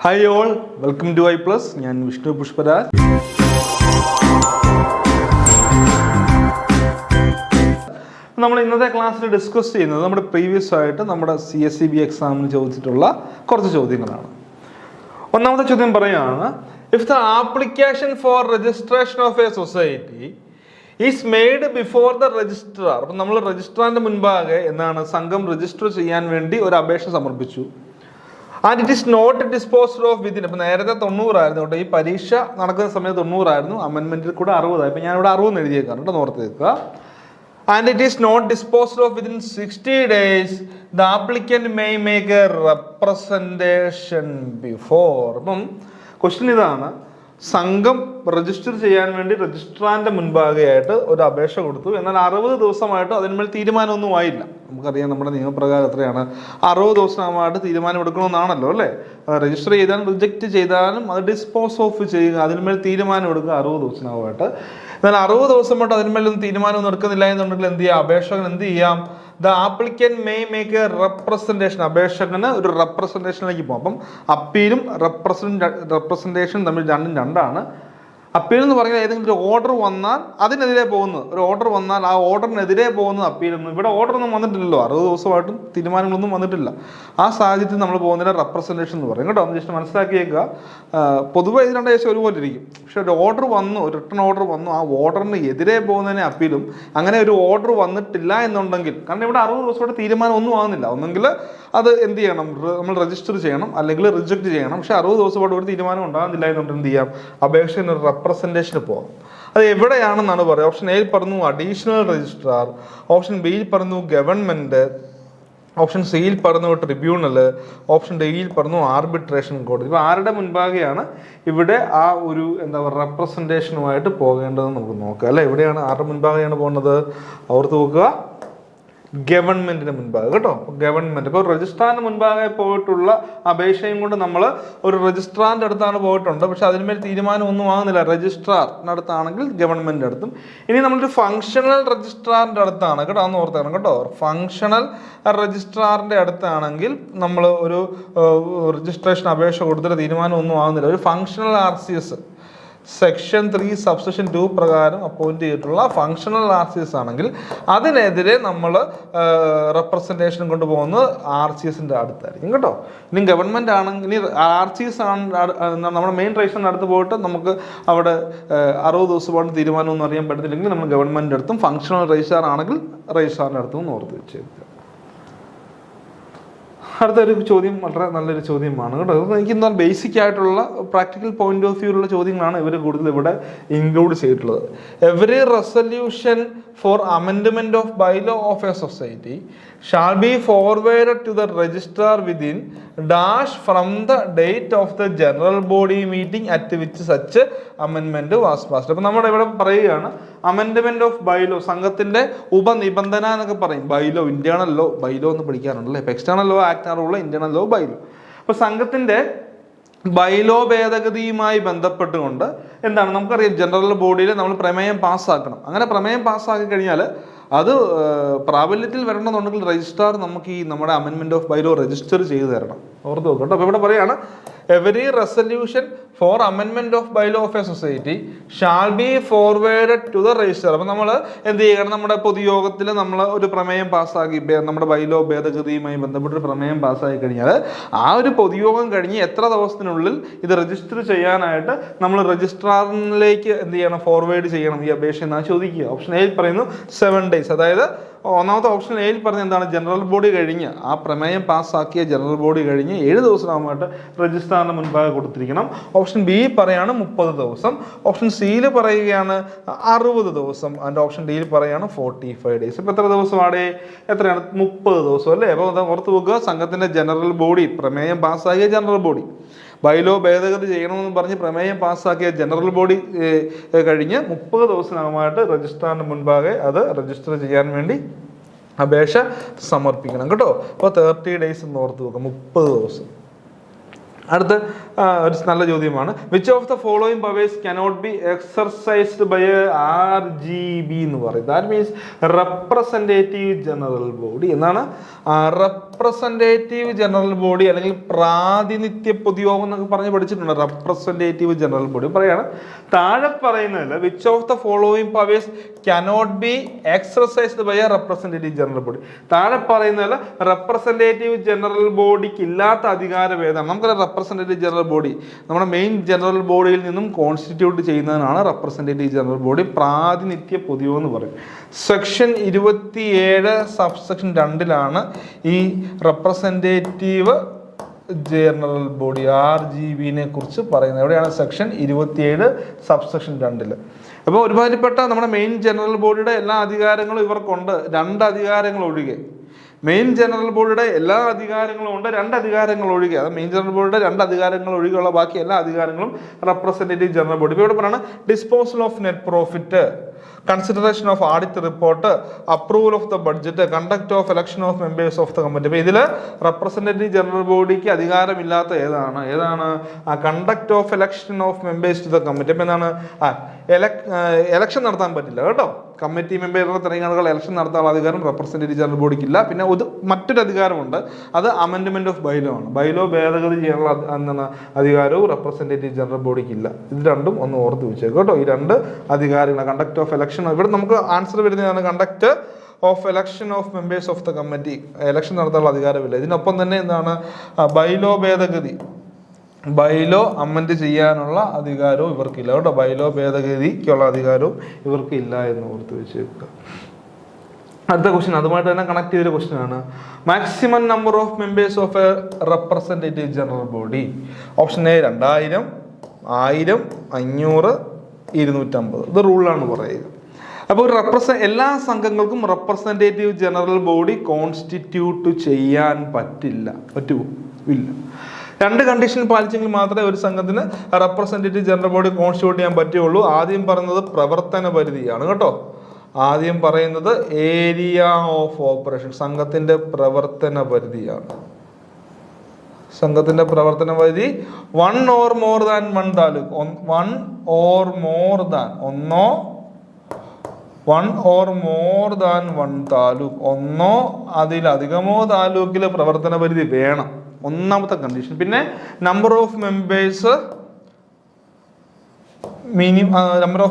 Hi all, welcome to I plus. ഞാൻ വിഷ്ണു പുഷ്പരാജ്. നമ്മൾ ഇന്നത്തെ ക്ലാസ്സിൽ ഡിസ്കസ് ചെയ്യുന്നത് നമ്മുടെ പ്രീവിയസ് ആയിട്ട് നമ്മുടെ CSEB എക്സാമിന് ചോദിച്ചിട്ടുള്ള കുറച്ച് ചോദ്യങ്ങളാണ്. ഒന്നാമത്തെ ചോദ്യം പറയുകയാണ്, if the application for registration of a society is made before the registrar. അപ്പം നമ്മൾ രജിസ്ട്രാറിന്റെ മുൻപാകെ എന്താണ് സംഘം രജിസ്റ്റർ ചെയ്യാൻ വേണ്ടി ഒരു അപേക്ഷ സമർപ്പിച്ചു. And it is not disposed of within. ഇപ്പം നേരത്തെ 90 ആയിരുന്നു കേട്ടോ, ഈ പരീക്ഷ നടക്കുന്ന സമയത്ത് 90 ആയിരുന്നു, അമെൻമെന്റിൽ കൂടെ 60 ആയി. ഇപ്പം ഞാനിവിടെ 60 എഴുതിയേക്കാണ് കേട്ടോ, ഓർത്ത് വെക്കുക. And it is not disposed of within 60 days the applicant may make a representation before. അപ്പം ക്വസ്റ്റ്യൻ ഇതാണ്, സംഘം രജിസ്റ്റർ ചെയ്യാൻ വേണ്ടി രജിസ്ട്രാറിന്റെ മുൻപാകെയായിട്ട് ഒരു അപേക്ഷ കൊടുത്തു. എന്നാൽ 60 ദിവസമായിട്ട് അതിന്മേൽ തീരുമാനമൊന്നും ആയില്ല. നമുക്കറിയാം നമ്മുടെ നിയമപ്രകാരം എത്രയാണ്, 60 ദിവസമായിട്ട് തീരുമാനം എടുക്കണമെന്നാണല്ലോ അല്ലേ. രജിസ്റ്റർ ചെയ്താലും റിജക്റ്റ് ചെയ്താലും അത് ഡിസ്പോസ് ഓഫ് ചെയ്യുക, അതിന്മേൽ തീരുമാനം എടുക്കുക 60 ദിവസമായിട്ട്. എന്നാൽ 60 ദിവസമായിട്ട് അതിന്മേലൊന്നും തീരുമാനമൊന്നും എടുക്കുന്നില്ല എന്നുണ്ടെങ്കിൽ എന്ത് ചെയ്യാം, അപേക്ഷകൻ എന്ത് ചെയ്യാം, the applicant may make a representation. അപേക്ഷകന് ഒരു റെപ്രസെൻറ്റേഷനിലേക്ക് പോകും. അപ്പം അപ്പീലും റെപ്രസെൻറ്റേഷൻ തമ്മിൽ രണ്ടാണ്. അപ്പീൽ എന്ന് പറഞ്ഞാൽ ഏതെങ്കിലും ഒരു ഓർഡർ വന്നാൽ അതിനെതിരെ പോകുന്നത്, ഒരു ഓർഡർ വന്നാൽ ആ ഓർഡറിനെതിരെ പോകുന്നത് അപ്പീലൊന്നും. ഇവിടെ ഓർഡറൊന്നും വന്നിട്ടില്ലല്ലോ, 60 ദിവസമായിട്ടും തീരുമാനങ്ങളൊന്നും വന്നിട്ടില്ല. ആ സാഹചര്യത്തിൽ നമ്മൾ പോകുന്നതിന് റെപ്രസെൻറ്റേഷൻ എന്ന് പറയും കേട്ടോ. ഒന്ന് ജസ്റ്റ് മനസ്സിലാക്കിയേക്കുക. പൊതുവെ ഇത് രണ്ട് ഏകദേശം ഒരുപോലെ ഇരിക്കും. പക്ഷെ ഒരു ഓർഡർ വന്നു, ഒരു റിട്ടേൺ ഓർഡർ വന്നു, ആ ഓർഡറിന് എതിരെ പോകുന്നതിനെ അപ്പീലും. അങ്ങനെ ഒരു ഓർഡർ വന്നിട്ടില്ല എന്നുണ്ടെങ്കിൽ, കാരണം ഇവിടെ 60 ദിവസമായിട്ട് തീരുമാനം ഒന്നും ആകുന്നില്ല, ഒന്നെങ്കിൽ അത് എന്ത് ചെയ്യണം, നമ്മൾ രജിസ്റ്റർ ചെയ്യണം, അല്ലെങ്കിൽ റിജക്റ്റ് ചെയ്യണം. പക്ഷെ 60 ദിവസമായിട്ട് ഒരു തീരുമാനം ഉണ്ടാകുന്നില്ല എന്നുണ്ടെങ്കിൽ എന്ത് ചെയ്യാം, അപേക്ഷന് ഒരു റെപ്രസെൻറ്റേഷന് പോകാം. അത് എവിടെയാണെന്നാണ് പറയുക. ഓപ്ഷൻ എയിൽ പറഞ്ഞു അഡീഷണൽ രജിസ്ട്രാർ, ഓപ്ഷൻ ബിയിൽ പറഞ്ഞു ഗവൺമെന്റ്, ഓപ്ഷൻ സിയിൽ പറഞ്ഞു ട്രിബ്യൂണൽ, ഓപ്ഷൻ ഡിയിൽ പറഞ്ഞു ആർബിട്രേഷൻ കോടതി. ഇപ്പോൾ ആരുടെ മുൻപാകെയാണ് ഇവിടെ ആ ഒരു എന്താ പറയുക റെപ്രസെൻറ്റേഷനുമായിട്ട് പോകേണ്ടതെന്ന് നമുക്ക് നോക്കാം അല്ലേ. എവിടെയാണ്, ആരുടെ മുൻപാകെയാണ് പോകുന്നത്, ഓർത്ത് നോക്കുക, ഗവൺമെന്റിന് മുൻപാകെ കേട്ടോ. ഗവൺമെന്റ് ഇപ്പോൾ രജിസ്ട്രാറിന് മുൻപാകെ പോയിട്ടുള്ള അപേക്ഷയും കൊണ്ട് നമ്മൾ ഒരു രജിസ്ട്രാറിന്റെ അടുത്താണ് പോയിട്ടുണ്ട്, പക്ഷെ അതിന്മേൽ തീരുമാനം ഒന്നും ആകുന്നില്ല. രജിസ്ട്രാറിന്റെ അടുത്താണെങ്കിൽ ഗവൺമെന്റിന്റെ അടുത്തും. ഇനി നമ്മളൊരു ഫങ്ഷണൽ രജിസ്ട്രാറിന്റെ അടുത്താണ് കേട്ടോ, അന്ന് ഓർത്താണ് കേട്ടോ. ഫങ്ഷണൽ രജിസ്ട്രാറിന്റെ അടുത്താണെങ്കിൽ നമ്മൾ ഒരു രജിസ്ട്രേഷൻ അപേക്ഷ കൊടുത്തിട്ട് തീരുമാനം ഒന്നും ആകുന്നില്ല. ഒരു ഫങ്ഷണൽ RCS സെക്ഷൻ 3 സബ്സെക്ഷൻ 2 പ്രകാരം അപ്പോയിന്റ് ചെയ്തിട്ടുള്ള ഫങ്ഷണൽ RCS ആണെങ്കിൽ അതിനെതിരെ നമ്മൾ റെപ്രസെൻറ്റേഷൻ കൊണ്ടുപോകുന്നത് RCSന്റെ അടുത്തായിരിക്കും കേട്ടോ. ഇനി ഗവൺമെന്റ് ആണെങ്കിൽ, ഇനി RCS ആണ് നമ്മുടെ മെയിൻ രജിസ്ട്രാറിന്റെ അടുത്ത് പോയിട്ട് നമുക്ക് അവിടെ 60 ദിവസമായിട്ട് തീരുമാനമൊന്നും അറിയാൻ പറ്റത്തില്ലെങ്കിൽ നമ്മൾ ഗവൺമെന്റിന്റെ അടുത്തും, ഫങ്ഷണൽ രജിസ്ട്രാർ ആണെങ്കിൽ രജിസ്ട്രാറിന്റെ അടുത്തും ഓർത്ത് വെച്ചേക്കുക. അടുത്തൊരു ചോദ്യം വളരെ നല്ലൊരു ചോദ്യമാണ് കേട്ടോ. എനിക്ക് എന്നാൽ ബേസിക് ആയിട്ടുള്ള പ്രാക്ടിക്കൽ പോയിന്റ് ഓഫ് വ്യൂയിലുള്ള ചോദ്യങ്ങളാണ് ഇവർ കൂടുതൽ ഇവിടെ ഇൻക്ലൂഡ് ചെയ്തിട്ടുള്ളത്. Every resolution for amendment of bylaw of a society shall be forwarded to the registrar within dash from the date of the general body meeting at which such അമെൻമെന്റ് was passed. അപ്പം നമ്മുടെ ഇവിടെ പറയുകയാണ് amendment of bylaw, സംഘത്തിന്റെ ഉപനിബന്ധന എന്നൊക്കെ പറയും. Bylaw, internal law, bylaw എന്ന് പഠിക്കാറുണ്ടല്ലേ. ഇപ്പം എക്സ്റ്റേണൽ ലോ ആക്ട് ആറുള്ള ഇന്റേണൽ ലോ, ബൈലോ. അപ്പൊ സംഘത്തിന്റെ ബൈലോ ഭേദഗതിയുമായി ബന്ധപ്പെട്ടുകൊണ്ട് എന്താണ്, നമുക്കറിയാം ജനറൽ ബോഡിയിൽ നമ്മൾ പ്രമേയം പാസ്സാക്കണം. അങ്ങനെ പ്രമേയം പാസ്സാക്കി കഴിഞ്ഞാൽ അത് പ്രാബല്യത്തിൽ വരണമെന്നുണ്ടെങ്കിൽ രജിസ്ട്രാർ നമുക്ക് ഈ നമ്മുടെ അമെൻമെന്റ് ഓഫ് ബൈലോ രജിസ്റ്റർ ചെയ്ത് തരണം. ഓർത്ത് നോക്കാം കേട്ടോ. അപ്പോൾ ഇവിടെ പറയാണ് എവറി റെസൊല്യൂഷൻ ഫോർ അമെൻമെന്റ് of bylaw of a society shall be forwarded to the registrar. അപ്പം നമ്മൾ എന്ത് ചെയ്യണം, നമ്മുടെ പൊതുയോഗത്തിൽ നമ്മൾ ഒരു പ്രമേയം പാസ്സാക്കി, നമ്മുടെ ബൈലോ ഭേദഗതിയുമായി ബന്ധപ്പെട്ടൊരു പ്രമേയം പാസ്സാക്കി കഴിഞ്ഞാൽ ആ ഒരു പൊതുയോഗം കഴിഞ്ഞ് എത്ര ദിവസത്തിനുള്ളിൽ ഇത് രജിസ്റ്റർ ചെയ്യാനായിട്ട് നമ്മൾ രജിസ്ട്രാറിലേക്ക് എന്ത് ചെയ്യണം, ഫോർവേഡ് ചെയ്യണം ഈ അപേക്ഷ എന്നാണ് ചോദിക്കുക. ഓപ്ഷൻ എയിൽ പറയുന്നു 7 days. അതായത് ഒന്നാമത്തെ ഓപ്ഷൻ എയിൽ പറഞ്ഞ എന്താണ്, ജനറൽ ബോഡി കഴിഞ്ഞ്, ആ പ്രമേയം പാസ്സാക്കിയ ജനറൽ ബോഡി കഴിഞ്ഞ് 7 ദിവസമായിട്ട് രജിസ്ട്രാറിന് മുൻപാകെ കൊടുത്തിരിക്കണം. ഓപ്ഷൻ ബി പറയാണ് 30 ദിവസം, ഓപ്ഷൻ സിയിൽ പറയുകയാണ് 60 ദിവസം, ആൻഡ് ഓപ്ഷൻ ഡിയിൽ പറയുകയാണ് 45 days. ഇപ്പം എത്ര ദിവസമാണ്, എത്രയാണ്, 30 ദിവസം അല്ലേ. അപ്പോൾ ഓർത്ത് വെക്കുക, സംഘത്തിന്റെ ജനറൽ ബോഡി, പ്രമേയം പാസ്സാക്കിയ ജനറൽ ബോഡി, ബൈലോ ഭേദഗതി ചെയ്യണമെന്ന് പറഞ്ഞ് പ്രമേയം പാസ്സാക്കിയ ജനറൽ ബോഡി കഴിഞ്ഞ് 30 ദിവസമായിട്ട് രജിസ്ട്രാറിന് മുൻപാകെ അത് രജിസ്റ്റർ ചെയ്യാൻ വേണ്ടി അപേക്ഷ സമർപ്പിക്കണം കേട്ടോ. അപ്പോൾ 30 days എന്ന് ഓർത്ത് വെക്കാം, 30 ദിവസം. അടുത്ത ഒരു നല്ല ചോദ്യമാണ് which of the following powers cannot be exercised by RGB എന്ന് പറയും. That means representative general body എന്നാണ്. റെപ്രസെൻറ്റേറ്റീവ് ജനറൽ ബോഡി അല്ലെങ്കിൽ പ്രാതിനിധ്യ പൊതുയോഗം എന്നൊക്കെ പറഞ്ഞ് പഠിച്ചിട്ടുണ്ട്. റെപ്രസെൻറ്റേറ്റീവ് ജനറൽ ബോഡി പറയാണ് താഴെ പറയുന്നതിൽ which of the following powers cannot be exercised by representative general body. താഴെ പറയുന്നതിൽ റെപ്രസെൻറ്റേറ്റീവ് ജനറൽ ബോഡിക്ക് ഇല്ലാത്ത അധികാരം ഏതാണ്? നമുക്കറിയാം റെപ്രസെൻറ്റേറ്റീവ് ജനറൽ ബോഡി നമ്മുടെ മെയിൻ ജനറൽ ബോഡിയിൽ നിന്നും കോൺസ്റ്റിറ്റ്യൂട്ട് ചെയ്യുന്നതിനാണ് റെപ്രസെൻറ്റേറ്റീവ് ജനറൽ ബോഡി. പ്രാതിനിധ്യ പൊതുയോഗം എന്ന് പറയും. സെക്ഷൻ 27 സബ്സെക്ഷൻ 2 ഈ റെപ്രസെൻറ്റേറ്റീവ് ജനറൽ ബോഡി RGBനെ കുറിച്ച് പറയുന്നത്. എവിടെയാണ്? Section 27 subsection 2. അപ്പോൾ ഒരുമാതിരിപ്പെട്ട നമ്മുടെ മെയിൻ ജനറൽ ബോഡിയുടെ എല്ലാ അധികാരങ്ങളും ഇവർക്കുണ്ട്, 2 അധികാരങ്ങൾ ഒഴികെ. മെയിൻ ജനറൽ ബോഡിയുടെ എല്ലാ അധികാരങ്ങളും ഉണ്ട്, 2 അധികാരങ്ങൾ ഒഴികെ. അത് മെയിൻ ജനറൽ ബോഡിയുടെ 2 അധികാരങ്ങൾ ഒഴികെയുള്ള ബാക്കി എല്ലാ അധികാരങ്ങളും റെപ്രസെൻറ്റേറ്റീവ് ജനറൽ ബോഡി. ഇപ്പോൾ ഇവിടെ പറയുന്നത് disposal of net profit, consideration of audit report, approval of the budget, conduct of election of members of the committee. അപ്പോൾ ഇതിൽ റെപ്രസെൻറ്റേറ്റീവ് ജനറൽ ബോഡിക്ക് അധികാരമില്ലാത്ത ഏതാണ്? Conduct of election of members to the committee. അപ്പോൾ എന്താണ്? എലക്ഷൻ നടത്താൻ പറ്റില്ല കേട്ടോ. കമ്മിറ്റി മെമ്പറുടെ തെരഞ്ഞെടുപ്പുകൾ ഇലക്ഷൻ നടത്താനുള്ള അധികാരം റെപ്രസെൻറ്റേറ്റീവ് ജനറൽ ബോഡിക്കില്ല. പിന്നെ മറ്റൊരു അധികാരമുണ്ട്, അത് അമെൻഡ്മെന്റ് ഓഫ് ബൈലോ ആണ്. ബൈലോ ഭേദഗതി ചെയ്യാനുള്ള അധികാരവും റെപ്രസെൻറ്റേറ്റീവ് ജനറൽ ബോഡിക്കില്ല. ഇത് രണ്ടും ഒന്ന് ഓർത്ത് വെച്ചേക്കും കേട്ടോ. ഈ 2 അധികാരങ്ങൾ കണ്ടക്ട് ഓഫ് ഇലക്ഷൻ, ഇവിടെ നമുക്ക് ആൻസർ വരുന്നതാണ് conduct of election of members of the committee. Election നടത്താനുള്ള അധികാരമില്ല. ഇതിനൊപ്പം തന്നെ എന്താണ്? ബൈലോ ഭേദഗതി, ബൈലോ അമെൻഡ് ചെയ്യാനുള്ള അധികാരവും ഇവർക്കില്ല കേട്ടോ. ബൈലോ ഭേദഗതിക്കുള്ള അധികാരവും ഇവർക്ക് ഇല്ല എന്ന് ഓർത്ത് വെച്ചേക്കുക. അടുത്ത ക്വസ്റ്റ്യൻ അതുമായിട്ട് തന്നെ കണക്ട് ചെയ്തൊരു ക്വസ്റ്റ്യൻ ആണ്. Maximum number of members of a representative general body. Option a 2000, 1000, 500, 250. ഇത് റൂളാണ് പറയുക. അപ്പോൾ എല്ലാ സംഘങ്ങൾക്കും റെപ്രസെൻറ്റേറ്റീവ് ജനറൽ ബോഡി കോൺസ്റ്റിറ്റ്യൂട്ട് ചെയ്യാൻ പറ്റുമോ? ഇല്ല. 2 കണ്ടീഷൻ പാലിച്ചെങ്കിൽ മാത്രമേ ഒരു സംഘത്തിന് റെപ്രസെൻറ്റേറ്റീവ് ജനറൽ ബോഡി കോൺസ്റ്റിറ്റ്യൂട്ട് ചെയ്യാൻ പറ്റുള്ളൂ. ആദ്യം പറയുന്നത് പ്രവർത്തന പരിധിയാണ് കേട്ടോ. ആദ്യം പറയുന്നത് ഏരിയ ഓഫ് ഓപ്പറേഷൻ, സംഘത്തിന്റെ പ്രവർത്തന പരിധിയാണ്. സംഘത്തിന്റെ പ്രവർത്തന പരിധി 1 or more than 1 taluk, 1 or more than ഒന്നോ അതിലധികമോ താലൂക്കിലെ പ്രവർത്തന പരിധി വേണം. ഒന്നാമത്തെ കണ്ടീഷൻ. പിന്നെ number of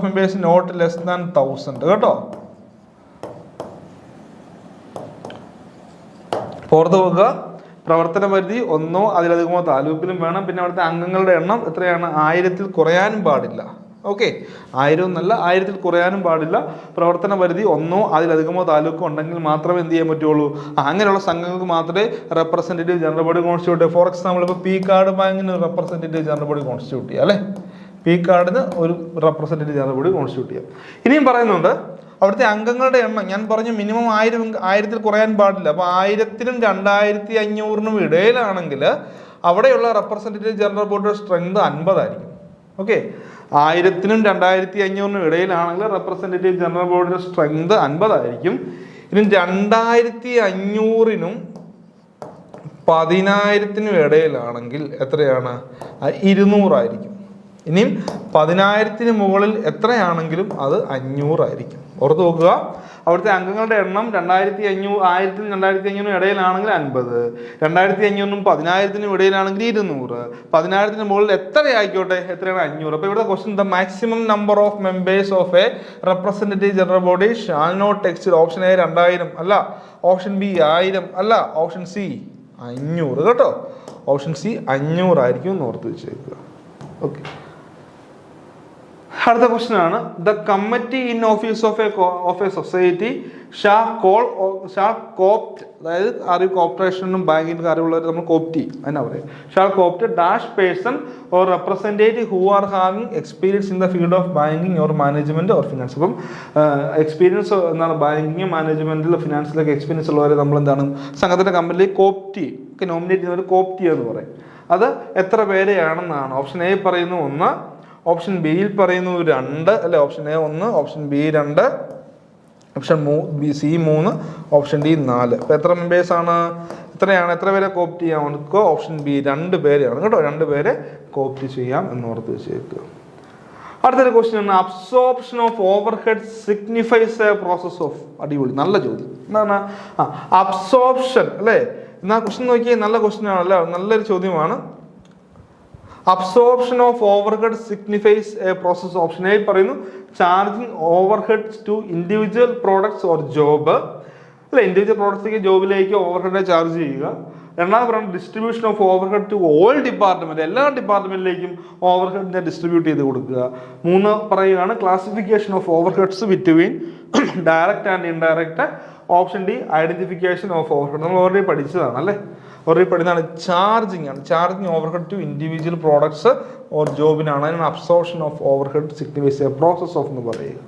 members not less than 1000 കേട്ടോ. ഓർത്ത് വെക്കുക, പ്രവർത്തന പരിധി 1 അതിലധികമോ താലൂക്കിലും വേണം. പിന്നെ അവിടുത്തെ അംഗങ്ങളുടെ എണ്ണം എത്രയാണ്? 1000-ൽ കുറയാനും പാടില്ല. ഓക്കെ, 1000 എന്നല്ല, 1000-ൽ കുറയാനും പാടില്ല. പ്രവർത്തന പരിധി 1 അതിലധികമോ താലൂക്കോ ഉണ്ടെങ്കിൽ മാത്രമേ എന്ത് ചെയ്യാൻ പറ്റുള്ളൂ? അങ്ങനെയുള്ള സംഘങ്ങൾക്ക് മാത്രമേ റെപ്രസെൻറ്റേറ്റീവ് ജനറൽ ബോഡി കോൺസ്റ്റിറ്റ്യൂട്ട് ചെയ്യാം. ഫോർ എക്സാമ്പിൾ ഇപ്പോൾ പി കാർഡ് ബാങ്കിന് റെപ്രസെൻറ്റേറ്റീവ് ജനറൽ ബോഡി കോൺസ്റ്റിറ്റ്യൂട്ട് ചെയ്യാം അല്ലേ? പി കാർഡിന് ഒരു റെപ്രസെൻറ്റേറ്റീവ് ജനറൽ ബോഡി കോൺസ്റ്റിറ്റ്യൂട്ട് ചെയ്യാം. ഇനിയും പറയുന്നുണ്ട് അവിടുത്തെ അംഗങ്ങളുടെ എണ്ണം ഞാൻ പറഞ്ഞു മിനിമം 1000-ൽ കുറയാൻ പാടില്ല. അപ്പോൾ 1000-നും 2500-നും ഇടയിലാണെങ്കിൽ അവിടെയുള്ള റെപ്രസെൻറ്റേറ്റീവ് ജനറൽ ബോഡിയുടെ സ്ട്രെങ്ത് 50 ആയിരിക്കും. ഓക്കെ, 1000-നും 2500-നും ഇടയിലാണെങ്കിൽ റെപ്രസെൻറ്റേറ്റീവ് ജനറൽ ബോഡിയുടെ സ്ട്രെങ്ത് 50 ആയിരിക്കും. ഇനി 2500-നും 10,000-നും ഇടയിലാണെങ്കിൽ എത്രയാണ്? 200 ആയിരിക്കും. ഇനിയും 10,000-ന് മുകളിൽ എത്രയാണെങ്കിലും അത് 500 ആയിരിക്കും. ഓർത്ത് നോക്കുക, അവിടുത്തെ അംഗങ്ങളുടെ എണ്ണം 1000-നും 2500-നും ഇടയിലാണെങ്കിൽ 50, 2500-നും 10,000-നും ഇടയിലാണെങ്കിൽ 200, 10,000-ന് മുകളിൽ എത്ര ആയിക്കോട്ടെ, എത്രയാണ്? 500. അപ്പോൾ ഇവിടെ question the maximum number of members of a representative general body shall not exceed. Option a 2000 അല്ല, ഓപ്ഷൻ ബി 1000 അല്ല, ഓപ്ഷൻ സി 500 കേട്ടോ. ഓപ്ഷൻ സി 500 ആയിരിക്കും എന്ന് ഓർത്ത് വെച്ചേക്കുക. ഓക്കെ, അടുത്ത ക്വസ്റ്റ്യൻ ആണ് the committee in office of a society shall coopt, അതായത് അറിവ് കോർപ്പറേഷനും ബാങ്കിൻ്റെ അറിവുള്ളവർ നമ്മൾ കോപ്റ്റ് എന്നാ പറയുക. Shall coopt dash person or representative who are having experience in the field of banking or management or finance. അപ്പം എക്സ്പീരിയൻസ് എന്താണ് ബാങ്കിങ് മാനേജ്മെന്റിൽ ഫിനാൻസിലൊക്കെ എക്സ്പീരിയൻസ് ഉള്ളവരെ നമ്മൾ എന്താണ് സംഘത്തിൻ്റെ കമ്പനിയിൽ കോപ്റ്റ് ഒക്കെ നോമിനേറ്റ് ചെയ്യുന്നവർ കോപ്റ്റ് എന്ന് പറയും. അത് എത്ര പേരെയാണെന്നാണ്. ഓപ്ഷൻ എ പറയുന്നു 1, ഓപ്ഷൻ ബിയിൽ പറയുന്നു 2 അല്ലെ? Option A 1, option B 2, option C 3, option D 4. അപ്പോൾ എത്ര മെമ്പേഴ്സാണ്? എത്ര പേരെ കോപ്റ്റ് ചെയ്യാം നമുക്ക്? ഓപ്ഷൻ ബി 2 പേരെയാണ് കേട്ടോ. 2 പേരെ കോപ്റ്റ് ചെയ്യാം എന്നോർത്ത് വെച്ചേക്കുക. അടുത്തൊരു ക്വസ്റ്റ്യൻ ആണ്, absorption of overhead signifies a process of. അടിപൊളി, നല്ല ചോദ്യം. എന്താണ് അബ്സോർപ്ഷൻ അല്ലേ? എന്നാ ക്വസ്റ്റ്യൻ നോക്കിയേ, നല്ല ക്വസ്റ്റ്യൻ ആണല്ലോ, നല്ലൊരു ചോദ്യമാണ്. Absorption of overhead signifies a process. Option A പറയുന്നു charging overheads to individual products or job അല്ലെ, ഇൻഡിവിജ്വൽ പ്രോഡക്ട്സിലേക്ക് ജോബിലേക്ക് ഓവർ ഹെഡ് ചാർജ് ചെയ്യുക. രണ്ടാമത് പറയുന്നത് distribution of overhead to all department, എല്ലാ ഡിപ്പാർട്ട്മെന്റിലേക്കും ഓവർ ഹെഡിനെ ഡിസ്ട്രിബ്യൂട്ട് ചെയ്ത് കൊടുക്കുക. 3 പറയുകയാണ് classification of overheads between direct and indirect. Option D identification of overhead. നമ്മൾ ഓൾറെഡി പഠിച്ചതാണ് അല്ലേ, ഓൾറെഡി പഠിച്ചതാണ്. ചാർജിങ് ആണ്, charging overhead to individual products or ജോബിനാണ്. അതിനാണ് absorption of overhead signifies a process of എന്ന് പറയുക.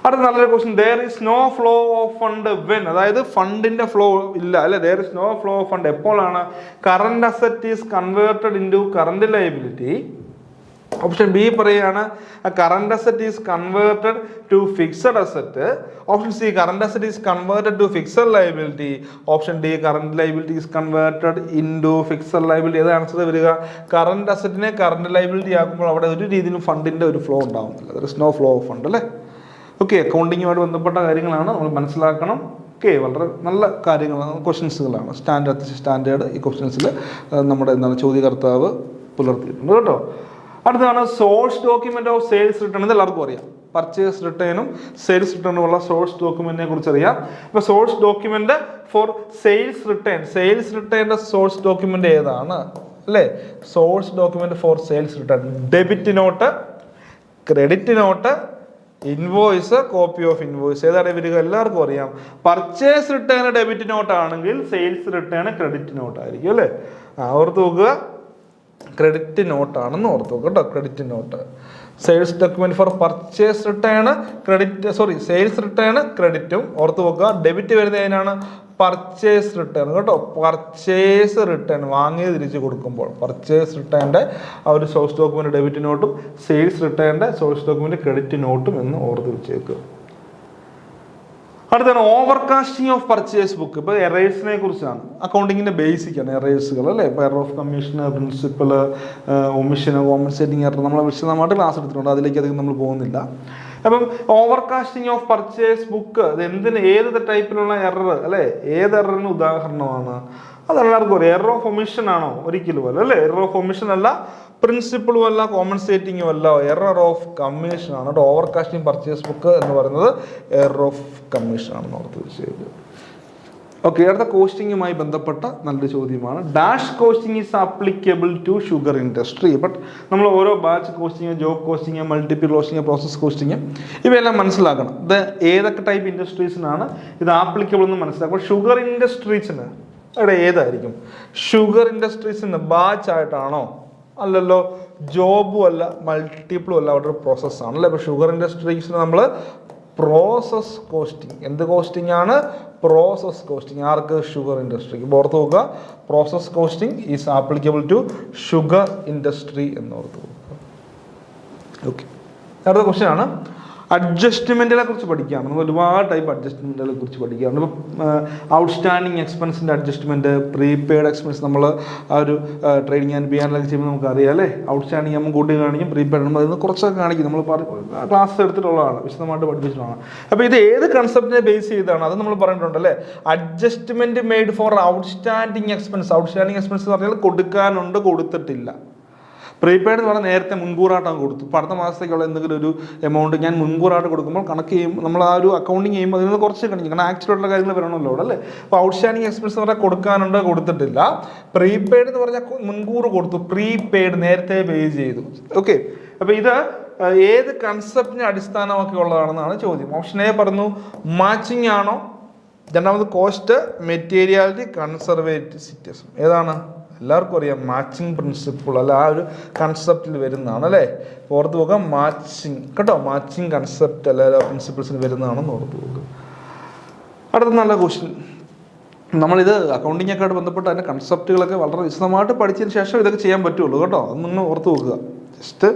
അടുത്ത നല്ലൊരു question, there is no flow of fund when, അതായത് ഫണ്ടിന്റെ ഫ്ലോ ഇല്ല അല്ലെ, there is no flow of fund എപ്പോഴാണ്? Current asset is converted into current liability. Option B പറയുകയാണ് current asset is converted to fixed asset. Option C current asset is converted to fixed liability. Option D current liability is converted into fixed liability. ഏത് answer വരിക? Current അസറ്റിനെ current liability ആക്കുമ്പോൾ അവിടെ ഒരു രീതിയിലും ഫണ്ടിന്റെ ഒരു ഫ്ലോ ഉണ്ടാവുന്നില്ല. There is no flow of fund അല്ലേ. ഓക്കെ, അക്കൗണ്ടിങ്ങുമായിട്ട് ബന്ധപ്പെട്ട കാര്യങ്ങളാണ് നമ്മൾ മനസ്സിലാക്കണം. ഓക്കെ, വളരെ നല്ല കാര്യങ്ങളാണ്, ക്വസ്റ്റ്യൻസുകളാണ്. സ്റ്റാൻഡേർഡ് ഈ ക്വസ്റ്റ്യൻസിൽ നമ്മുടെ എന്താണ് ചോദ്യകർത്താവ് പുലർത്തിയിട്ടുണ്ട് കേട്ടോ. അടുത്താണ് source document of sales return. ഇത് എല്ലാവർക്കും അറിയാം, പർച്ചേസ് റിട്ടേണും സെയിൽസ് റിട്ടേണുമുള്ള സോഴ്സ് ഡോക്യുമെന്റിനെ കുറിച്ച് അറിയാം. ഇപ്പോൾ സോഴ്സ് ഡോക്യുമെന്റ് ഫോർ സെയിൽസ് റിട്ടേണിന്റെ സോഴ്സ് ഡോക്യുമെന്റ് ഏതാണ് അല്ലേ? Source document for sales return debit note, credit note, invoice, copy of invoice. ഏതാണ് ഇവർക്ക് എല്ലാവർക്കും അറിയാം. പർച്ചേസ് റിട്ടേൺ ഡെബിറ്റ് നോട്ട് ആണെങ്കിൽ സെയിൽസ് റിട്ടേൺ ക്രെഡിറ്റ് നോട്ട് ആയിരിക്കും അല്ലേ. ഓർത്ത് നോക്കുക, ക്രെഡിറ്റ് നോട്ട് ആണെന്ന് ഓർത്ത് നോക്കുക കേട്ടോ. Credit note sales document for purchase return sales return ക്രെഡിറ്റും ഓർത്ത് നോക്കുക. ഡെബിറ്റ് വരുന്നത് ഏതിനാണ്? പർച്ചേസ് റിട്ടേൺ കേട്ടോ. പർച്ചേസ് റിട്ടേൺ വാങ്ങിയത് തിരിച്ച് കൊടുക്കുമ്പോൾ പർച്ചേസ് റിട്ടേണിന്റെ ആ ഒരു സോഴ്സ് ഡോക്യുമെന്റ് ഡെബിറ്റ് നോട്ടും സെയിൽസ് റിട്ടേണിന്റെ സോഴ്സ് ഡോക്യുമെന്റ് ക്രെഡിറ്റ് നോട്ടും എന്ന് ഓർത്ത് വെച്ചേക്കുക. അടുത്താണ് ഓവർകാസ്റ്റിംഗ് ഓഫ് പർച്ചേസ് ബുക്ക്. ഇപ്പോൾ എറേഴ്സിനെ കുറിച്ചാണ്, അക്കൗണ്ടിങ്ങിന്റെ ബേസിക് ആണ് എറേഴ്സുകൾ അല്ലേ. ഇപ്പോൾ error of commission, principal, omission, compensating error നമ്മൾ വിശദമായിട്ട് ക്ലാസ് എടുത്തിട്ടുണ്ട്, അതിലേക്ക് അധികം നമ്മൾ പോകുന്നില്ല. അപ്പം ഓവർകാസ്റ്റിംഗ് ഓഫ് പർച്ചേസ് ബുക്ക് ഇത് ഏത് ടൈപ്പിലുള്ള എറർ അല്ലെ, ഏത് എററിന് ഉദാഹരണമാണ്? അതെല്ലാവർക്കും അറിയാം. എറർ ഓഫ് ഒമിഷൻ ആണോ? ഒരിക്കലും അല്ല അല്ലേ. എറർ ഓഫ് ഒമിഷൻ അല്ല, പ്രിൻസിപ്പിളും അല്ല, കോമ്പൻസേറ്റിംഗും അല്ല, എറർ ഓഫ് കമ്മീഷൻ ആണ്. ഓവർകാസ്റ്റിംഗ് പർച്ചേസ് ബുക്ക് എന്ന് പറയുന്നത് എറർ ഓഫ് കമ്മീഷൻ ആണെന്ന് ഓർത്ത് വെച്ചേക്കുക. ഓക്കെ, അടുത്ത കോസ്റ്റിംഗുമായി ബന്ധപ്പെട്ട നല്ലൊരു ചോദ്യമാണ്. Dash costing is applicable to sugar industry. But നമ്മൾ ഓരോ batch costing, job costing, multiple costing, process costing ഇവയെല്ലാം മനസ്സിലാക്കണം. ഇത് ഏതൊക്കെ ടൈപ്പ് ഇൻഡസ്ട്രീസിനാണ് ഇത് ആപ്ലിക്കബിൾ എന്ന് മനസ്സിലാക്കണം. ഷുഗർ ഇൻഡസ്ട്രീസിന് ഇവിടെ ഏതായിരിക്കും? ഷുഗർ ഇൻഡസ്ട്രീസിന് ബാച്ച് ആയിട്ടാണോ? അല്ലല്ലോ. ജോബും അല്ല, മൾട്ടിപ്പിളും അല്ല, അവിടെ ഒരു പ്രോസസ്സാണ് അല്ലേ. അപ്പോൾ ഷുഗർ ഇൻഡസ്ട്രീസിന് നമ്മൾ പ്രോസസ് കോസ്റ്റിംഗ്, എന്ത് കോസ്റ്റിംഗ് ആണ്? Process costing. ആർക്ക്? ഷുഗർ ഇൻഡസ്ട്രിക്ക്. ഓർത്ത് നോക്കുക, process costing is applicable to sugar industry എന്ന് ഓർത്ത് നോക്കുക. ഓക്കെ, അടുത്ത ക്വസ്റ്റ്യൻ ആണ് അഡ്ജസ്റ്റ്മെന്റിനെ കുറിച്ച് പഠിക്കുകയാണ്. നമ്മൾ ഒരുപാട് ടൈപ്പ് അഡ്ജസ്റ്റ്മെന്റുകളെ കുറിച്ച് പഠിക്കുകയാണ്. ഇപ്പം ഔട്ട്സ്റ്റാൻഡിങ് എക്സ്പെൻസിന്റെ അഡ്ജസ്റ്റ്മെന്റ്, പ്രീപെയ്ഡ് എക്സ്പെൻസ് നമ്മൾ ആ ഒരു ട്രേഡിംഗ് ആൻഡ് ബിയാനിലൊക്കെ ചെയ്യുമ്പോൾ നമുക്ക് അറിയാം അല്ലേ. ഔട്ട്സ്റ്റാൻഡിങ് നമ്മൾ കൂട്ടി കാണിക്കും, പ്രീപെയ്ഡ് നമ്മൾ അതിന് കുറച്ചൊക്കെ കാണിക്കും. നമ്മൾ ക്ലാസ് എടുത്തിട്ടുള്ളതാണ്, വിശദമായിട്ട് പഠിപ്പിച്ചിട്ടുള്ളതാണ്. അപ്പോൾ ഇത് ഏത് കൺസെപ്റ്റിനെ ബേസ് ചെയ്താണ് അത് നമ്മൾ പറഞ്ഞിട്ടുണ്ട് അല്ലേ. Adjustment made for outstanding expense. Outstanding expense എന്ന് പറഞ്ഞാൽ കൊടുക്കാനുണ്ട്, കൊടുത്തിട്ടില്ല. പ്രീപെയ്ഡ് എന്ന് പറഞ്ഞാൽ നേരത്തെ മുൻകൂറായിട്ടാണ് കൊടുത്തു. ഇപ്പോൾ അടുത്ത മാസത്തേക്കുള്ള എന്തെങ്കിലും ഒരു എമൗണ്ട് ഞാൻ മുൻകൂറായിട്ട് കൊടുക്കുമ്പോൾ കണക്ക് ചെയ്യുമ്പോൾ നമ്മൾ ആ ഒരു അക്കൗണ്ടിങ് ചെയ്യുമ്പോൾ അതിൽ നിന്ന് കുറച്ച് കാണിക്കും, കാരണം ആക്ച്വലായിട്ടുള്ള കാര്യങ്ങൾ വരണമല്ലോ അവിടെ അല്ലേ. അപ്പോൾ ഔട്ട്സ്റ്റാൻഡിങ് എക്സ്പെൻസ് എന്ന് പറഞ്ഞാൽ കൊടുക്കാനുണ്ട്, കൊടുത്തിട്ടില്ല. പ്രീപെയ്ഡ് എന്ന് പറഞ്ഞാൽ മുൻകൂർ കൊടുത്തു, പ്രീപെയ്ഡ് നേരത്തെ പേ ചെയ്തു. ഓക്കെ, അപ്പോൾ ഇത് ഏത് കൺസെപ്റ്റിനെ അടിസ്ഥാനമാക്കിയുള്ളതാണെന്നാണ് ചോദ്യം. ഓപ്ഷൻ എ പറഞ്ഞു മാച്ചിങ് ആണോ? രണ്ടാമത് കോസ്റ്റ്, മെറ്റീരിയാലിറ്റി, കൺസർവേറ്റിവിസം. ഏതാണ്? എല്ലാവർക്കും അറിയാം, മാച്ചിങ് പ്രിൻസിപ്പിൾ അല്ല, ആ ഒരു കൺസെപ്റ്റിൽ വരുന്നതാണ് അല്ലേ. ഓർത്ത് പോകുക, മാച്ചിങ് കേട്ടോ, മാച്ചിങ് കൺസെപ്റ്റ് അല്ല പ്രിൻസിപ്പിൾസിന് വരുന്നതാണെന്ന് ഓർത്ത് പോകുക. അടുത്ത നല്ല ക്വസ്റ്റ്യൻ, നമ്മളിത് അക്കൗണ്ടിങ് ഒക്കെ ആയിട്ട് ബന്ധപ്പെട്ട് അതിൻ്റെ കൺസെപ്റ്റുകളൊക്കെ വളരെ വിശദമായിട്ട് പഠിച്ചതിന് ശേഷം ഇതൊക്കെ ചെയ്യാൻ പറ്റുള്ളൂ കേട്ടോ. അതൊന്നും ഓർത്ത് പോകുക. ജസ്റ്റ്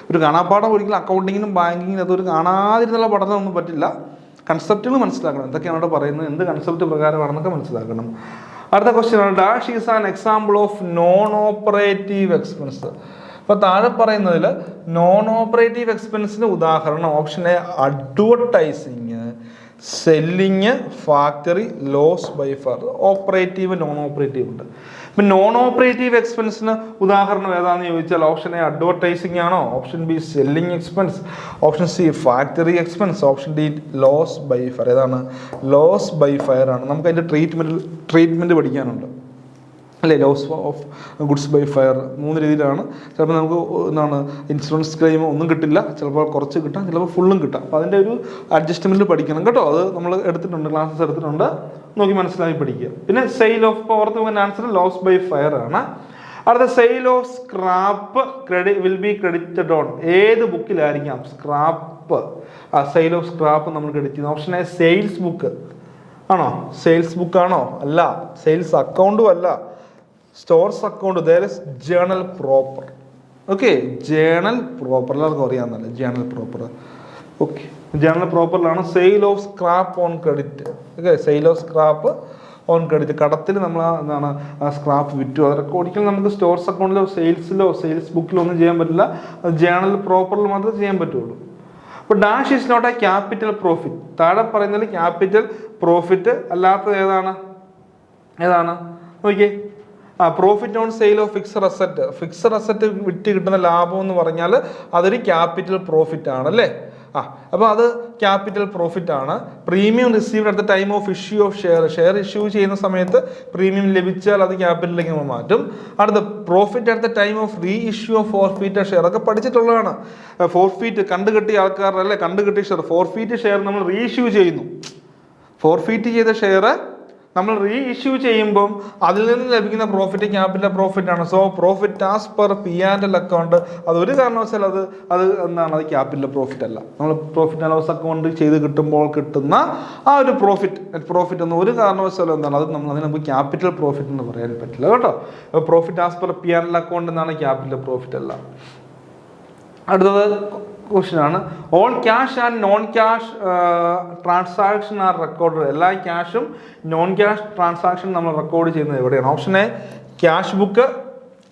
ഒരു കാണാപ്പാഠം ഒരിക്കലും അക്കൗണ്ടിങ്ങിനും ബാങ്കിങ്ങിനും അതൊരു കാണാതിരുന്നുള്ള പഠനം ഒന്നും പറ്റില്ല. കൺസെപ്റ്റുകൾ മനസ്സിലാക്കണം, എന്തൊക്കെയാണ് അവിടെ പറയുന്നത്, എന്ത് കൺസെപ്റ്റ് പ്രകാരമാണെന്നൊക്കെ മനസ്സിലാക്കണം. അടുത്ത ക്വസ്റ്റ്യൻ ആണ്, dash is an example of non operative expense. അപ്പോൾ താഴെ പറയുന്നതിൽ നോൺ ഓപ്പറേറ്റീവ് എക്സ്പെൻസിന് ഉദാഹരണം option A advertising, selling, factory, loss by fire. Operative non operative ഉണ്ട്. ഇപ്പം നോൺ ഓപ്പറേറ്റീവ് എക്സ്പെൻസിന് ഉദാഹരണം ഏതാണെന്ന് ചോദിച്ചാൽ ഓപ്ഷൻ എ അഡ്വർടൈസിങ് ആണോ, option B selling expense, option C factory expense, option D loss by fire. ഏതാണ്? ലോസ് ബൈ ഫയർ ആണ്. നമുക്ക് അതിൻ്റെ ട്രീറ്റ്മെൻറ്റ് പഠിക്കാനുണ്ട് അല്ലേ. Loss of goods by fire 3 രീതിയിലാണ്. ചിലപ്പോൾ നമുക്ക് എന്താണ് ഇൻഷുറൻസ് ക്ലെയിം ഒന്നും കിട്ടില്ല, ചിലപ്പോൾ കുറച്ച് കിട്ടാം, ചിലപ്പോൾ ഫുള്ളും കിട്ടാം. അപ്പോൾ അതിൻ്റെ ഒരു അഡ്ജസ്റ്റ്മെൻറ്റ് പഠിക്കണം കേട്ടോ. അത് നമ്മൾ എടുത്തിട്ടുണ്ട്, ക്ലാസ്സസ് എടുത്തിട്ടുണ്ട്, നോക്കി മനസ്സിലാക്കി പഠിക്കുക. പിന്നെ സെയിൽ ഓഫ് ഓർത്ത് പോകുന്ന ആൻസർ ലോസ് ബൈ ഫയർ ആണ്. അടുത്ത sale of scrap will be credited on. ഏത് ബുക്കിലായിരിക്കാം സ്ക്രാപ്പ്, സെയിൽ ഓഫ് സ്ക്രാപ്പ് നമ്മൾ ക്രെഡിറ്റ് ചെയ്യുന്നത്? ഓപ്ഷൻ എ സെയിൽസ് ബുക്ക് ആണോ, സെയിൽസ് ബുക്ക് ആണോ? അല്ല. സെയിൽസ് അക്കൗണ്ടും അല്ല, stores account. there is journal proper. Okay, journal proper എല്ലാവർക്കും അറിയാമെന്നല്ലേ, ജേണൽ പ്രോപ്പർ. ഓക്കെ, ജേണൽ പ്രോപ്പറിലാണ് sale of scrap on credit. Okay, sale of scrap on credit. കടത്തിൽ നമ്മൾ എന്താണ് ആ സ്ക്രാപ്പ് വിറ്റു, അതൊക്കെ ഒരിക്കലും നമുക്ക് സ്റ്റോർസ് അക്കൗണ്ടിലോ സെയിൽസിലോ സെയിൽസ് ബുക്കിലോ ഒന്നും ചെയ്യാൻ പറ്റില്ല, ജേണൽ പ്രോപ്പറിൽ മാത്രമേ ചെയ്യാൻ പറ്റുള്ളൂ. അപ്പോൾ dash is not a capital profit. താഴെ പറയുന്നതിൽ ക്യാപിറ്റൽ പ്രോഫിറ്റ് അല്ലാത്തത് ഏതാണ് നോക്കിയേ. Profit on sale of fixed asset. Fixed asset വിറ്റ് കിട്ടുന്ന ലാഭം എന്ന് പറഞ്ഞാൽ അതൊരു ക്യാപിറ്റൽ പ്രോഫിറ്റ് ആണ് അല്ലേ. അപ്പോൾ അത് ക്യാപിറ്റൽ പ്രോഫിറ്റ് ആണ്. Premium received at the time of issue of share issue ചെയ്യുന്ന സമയത്ത് പ്രീമിയം ലഭിച്ചാൽ അത് ക്യാപിറ്റലിലേക്ക് നമ്മൾ മാറ്റും. അടുത്ത profit at the time of re issue of forfeited share. അതൊക്കെ പഠിച്ചിട്ടുള്ളതാണ്. ഫോർഫീറ്റ് കണ്ടുകെട്ടിയ ആൾക്കാരുടെ അല്ലേ, കണ്ടുകെട്ടിയ ഷെയർ, ഫോർഫീറ്റ് ഷെയർ നമ്മൾ റീ ഇഷ്യൂ ചെയ്യുന്നു. ഫോർഫീറ്റ് ചെയ്ത ഷെയർ നമ്മൾ റീ ഇഷ്യൂ ചെയ്യുമ്പം അതിൽ നിന്ന് ലഭിക്കുന്ന പ്രോഫിറ്റ് ക്യാപിറ്റൽ പ്രോഫിറ്റ് ആണ്. So profit as per P&L account അതൊരു കാരണവശാലും അത് എന്താണ്, അത് ക്യാപിറ്റൽ പ്രോഫിറ്റ് അല്ല. നമ്മൾ പ്രോഫിറ്റ് ആൻഡ് ലോസ് അക്കൗണ്ട് ചെയ്ത് കിട്ടുമ്പോൾ കിട്ടുന്ന ആ ഒരു പ്രോഫിറ്റ് ഒന്നും ഒരു കാരണവശാലും എന്താണ്, അത് നമ്മൾ അതിന് നമുക്ക് ക്യാപിറ്റൽ പ്രോഫിറ്റ് എന്ന് പറയാൻ പറ്റില്ല കേട്ടോ. Profit as per P&L account എന്നാണ്, ക്യാപിറ്റൽ പ്രോഫിറ്റ് അല്ല. അടുത്തത് ക്വസ്റ്റ്യൻ ആണ്, all cash and non cash transaction are record. എല്ലാ ക്യാഷും നോൺ ക്യാഷ് ട്രാൻസാക്ഷൻ നമ്മൾ റെക്കോർഡ് ചെയ്യുന്നത് എവിടെയാണ്? ഓപ്ഷൻ എ ക്യാഷ് ബുക്ക്,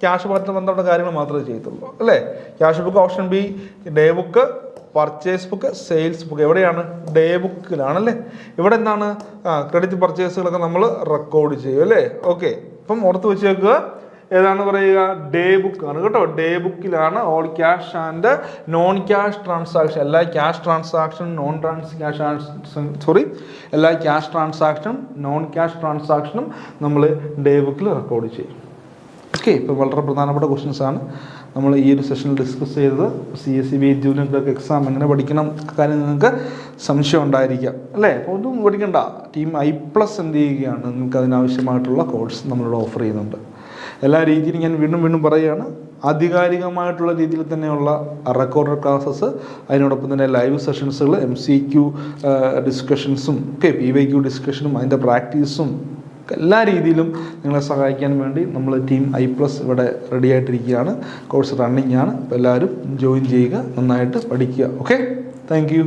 ക്യാഷുമായിട്ട് ബന്ധപ്പെട്ട കാര്യങ്ങൾ മാത്രമേ ചെയ്യത്തുള്ളൂ അല്ലേ. Cash book. Option B day book, purchase book, sales book. എവിടെയാണ്? ഡേ ബുക്കിലാണല്ലേ. ഇവിടെ എന്താണ്, ക്രെഡിറ്റ് പർച്ചേസുകളൊക്കെ നമ്മൾ റെക്കോർഡ് ചെയ്യും അല്ലേ. ഓക്കെ, അപ്പം ഓർത്ത് വെച്ച് വെക്കുക, ഏതാണ് പറയുക, ഡേ ബുക്ക് ആണ് കേട്ടോ. ഡേ ബുക്കിലാണ് all cash and non cash transaction. എല്ലാ ക്യാഷ് ട്രാൻസാക്ഷനും എല്ലാ ക്യാഷ് ട്രാൻസാക്ഷനും നോൺ ക്യാഷ് ട്രാൻസാക്ഷനും നമ്മൾ ഡേ ബുക്കിൽ റെക്കോർഡ് ചെയ്യും. ഓക്കെ, ഇപ്പോൾ വളരെ പ്രധാനപ്പെട്ട ക്വസ്റ്റ്യൻസ് ആണ് നമ്മൾ ഈ ഒരു സെഷനിൽ ഡിസ്കസ് ചെയ്തത്. CSEB ജൂനിയർ എക്സാം എങ്ങനെ പഠിക്കണം കാര്യം നിങ്ങൾക്ക് സംശയം ഉണ്ടായിരിക്കാം അല്ലേ. അപ്പോൾ ഒന്നും പഠിക്കണ്ട, ടീം I+ എന്ത് ചെയ്യുകയാണ്, നിങ്ങൾക്ക് അതിനാവശ്യമായിട്ടുള്ള കോഴ്സ് നമ്മളിവിടെ ഓഫർ ചെയ്യുന്നുണ്ട്. എല്ലാ രീതിയിലും ഞാൻ വീണ്ടും പറയുകയാണ്, ആധികാരികമായിട്ടുള്ള രീതിയിൽ തന്നെയുള്ള റെക്കോർഡഡ് ക്ലാസ്സസ്, അതിനോടൊപ്പം തന്നെ ലൈവ് സെഷൻസുകൾ, MCQ ഡിസ്കഷൻസും PYQ ഡിസ്കഷനും അതിൻ്റെ പ്രാക്ടീസും എല്ലാ രീതിയിലും നിങ്ങളെ സഹായിക്കാൻ വേണ്ടി നമ്മൾ ടീം I+ ഇവിടെ റെഡി ആയിട്ടിരിക്കുകയാണ്. കോഴ്സ് റണ്ണിങ് ആണ്. അപ്പോൾ എല്ലാവരും ജോയിൻ ചെയ്യുക, നന്നായിട്ട് പഠിക്കുക. Okay, thank you.